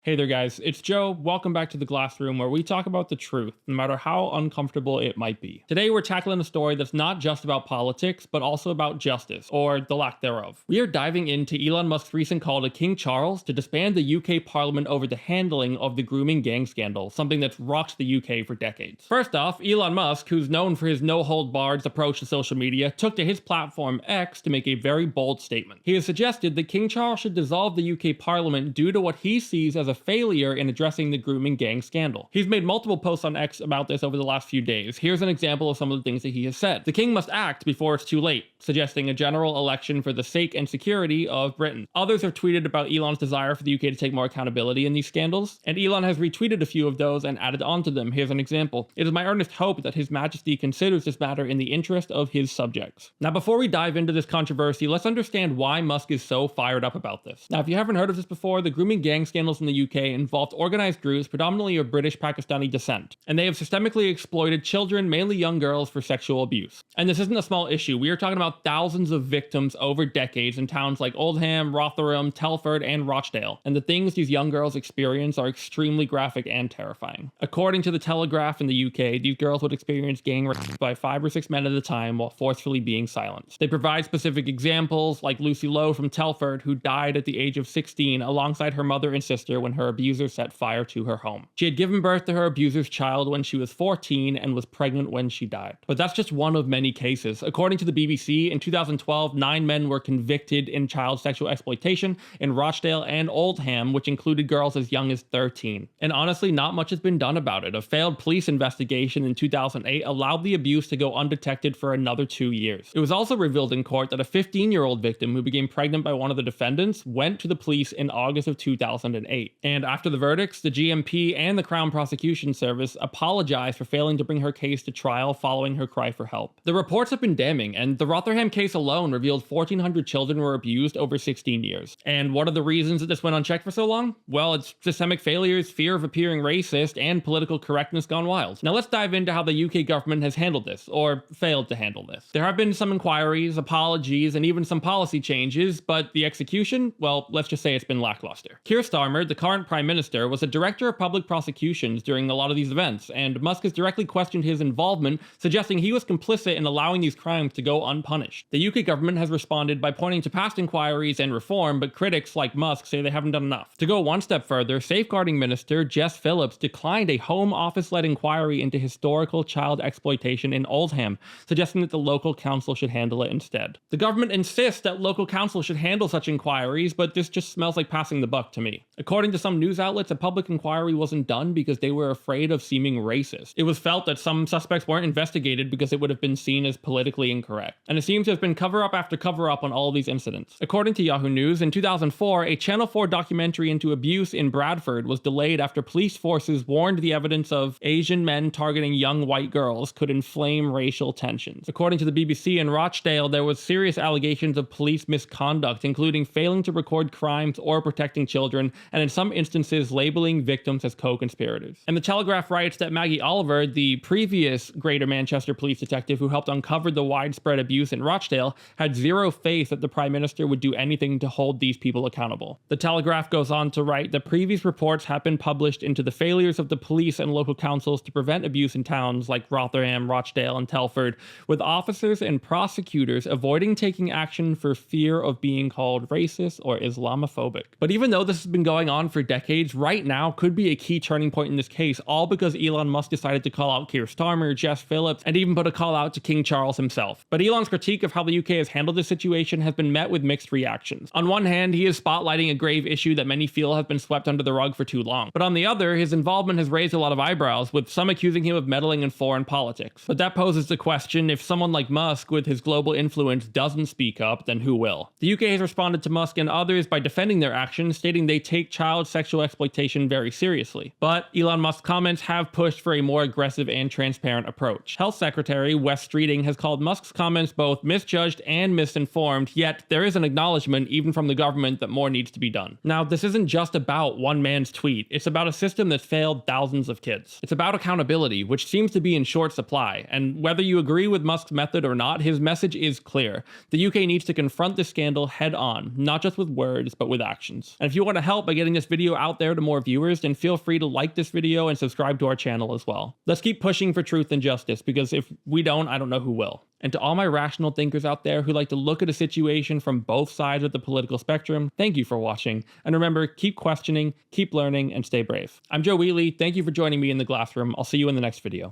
Hey there, guys. It's Joe. Welcome back to the Glass Room, where we talk about the truth, no matter how uncomfortable it might be. Today, we're tackling a story that's not just about politics, but also about justice, or the lack thereof. We are diving into Elon Musk's recent call to King Charles to disband the UK Parliament over the handling of the Grooming Gang Scandal, something that's rocked the UK for decades. First off, Elon Musk, who's known for his no-hold-barred approach to social media, took to his platform X to make a very bold statement. He has suggested that King Charles should dissolve the UK Parliament due to what he sees as a failure in addressing the Grooming Gang Scandal. He's made multiple posts on X about this over the last few days. Here's an example of some of the things that he has said. The king must act before it's too late, suggesting a general election for the sake and security of Britain. Others have tweeted about Elon's desire for the UK to take more accountability in these scandals, and Elon has retweeted a few of those and added on to them. Here's an example. It is my earnest hope that His Majesty considers this matter in the interest of his subjects. Now, before we dive into this controversy, let's understand why Musk is so fired up about this. Now, if you haven't heard of this before, the Grooming Gang Scandals in the UK involved organized groups predominantly of British Pakistani descent, and they have systemically exploited children, mainly young girls, for sexual abuse. And this isn't a small issue. We are talking about thousands of victims over decades in towns like Oldham, Rotherham, Telford, and Rochdale, and the things these young girls experience are extremely graphic and terrifying. According to the Telegraph in the UK, these girls would experience gang rape by 5 or 6 men at a time while forcefully being silenced. They provide specific examples, like Lucy Lowe from Telford, who died at the age of 16 alongside her mother and sister when her abuser set fire to her home. She had given birth to her abuser's child when she was 14 and was pregnant when she died. But that's just one of many cases. According to the BBC, in 2012, 9 men were convicted in child sexual exploitation in Rochdale and Oldham, which included girls as young as 13. And honestly, not much has been done about it. A failed police investigation in 2008 allowed the abuse to go undetected for another 2 years. It was also revealed in court that a 15-year-old victim who became pregnant by one of the defendants went to the police in August of 2008. And after the verdicts, the GMP and the Crown Prosecution Service apologized for failing to bring her case to trial following her cry for help. The reports have been damning, and the Rotherham case alone revealed 1,400 children were abused over 16 years. And what are the reasons that this went unchecked for so long? Well, it's systemic failures, fear of appearing racist, and political correctness gone wild. Now let's dive into how the UK government has handled this, or failed to handle this. There have been some inquiries, apologies, and even some policy changes, but the execution, well, let's just say it's been lackluster. Keir Starmer, the current Prime Minister, was a director of public prosecutions during a lot of these events, and Musk has directly questioned his involvement, suggesting he was complicit in allowing these crimes to go unpunished. The UK government has responded by pointing to past inquiries and reform, but critics like Musk say they haven't done enough. To go one step further, Safeguarding Minister Jess Phillips declined a Home Office-led inquiry into historical child exploitation in Oldham, suggesting that the local council should handle it instead. The government insists that local council should handle such inquiries, but this just smells like passing the buck to me. According to some news outlets, a public inquiry wasn't done because they were afraid of seeming racist. It was felt that some suspects weren't investigated because it would have been seen as politically incorrect. And it seems to have been cover-up after cover-up on all of these incidents. According to Yahoo News, in 2004, a Channel 4 documentary into abuse in Bradford was delayed after police forces warned the evidence of Asian men targeting young white girls could inflame racial tensions. According to the BBC, in Rochdale, there was serious allegations of police misconduct, including failing to record crimes or protecting children, and in some instances labeling victims as co-conspirators. And the Telegraph writes that Maggie Oliver, the previous Greater Manchester police detective who helped uncover the widespread abuse in Rochdale, had zero faith that the Prime Minister would do anything to hold these people accountable. The Telegraph goes on to write that previous reports have been published into the failures of the police and local councils to prevent abuse in towns like Rotherham, Rochdale, and Telford, with officers and prosecutors avoiding taking action for fear of being called racist or Islamophobic. But even though this has been going on for decades, right now could be a key turning point in this case, all because Elon Musk decided to call out Keir Starmer, Jess Phillips, and even put a call out to King Charles himself. But Elon's critique of how the UK has handled this situation has been met with mixed reactions. On one hand, he is spotlighting a grave issue that many feel has been swept under the rug for too long. But on the other, his involvement has raised a lot of eyebrows, with some accusing him of meddling in foreign politics. But that poses the question, if someone like Musk with his global influence doesn't speak up, then who will? The UK has responded to Musk and others by defending their actions, stating they take child sexual exploitation very seriously. But Elon Musk's comments have pushed for a more aggressive and transparent approach. Health Secretary Wes Streeting reading has called Musk's comments both misjudged and misinformed, yet there is an acknowledgement even from the government that more needs to be done. Now, this isn't just about one man's tweet, it's about a system that's failed thousands of kids. It's about accountability, which seems to be in short supply, and whether you agree with Musk's method or not, his message is clear. The UK needs to confront this scandal head on, not just with words, but with actions. And if you want to help by getting this video out there to more viewers, then feel free to like this video and subscribe to our channel as well. Let's keep pushing for truth and justice, because if we don't know who will. And to all my rational thinkers out there who like to look at a situation from both sides of the political spectrum, thank you for watching. And remember, keep questioning, keep learning, and stay brave. I'm Joe Wheatley. Thank you for joining me in the Glass Room. I'll see you in the next video.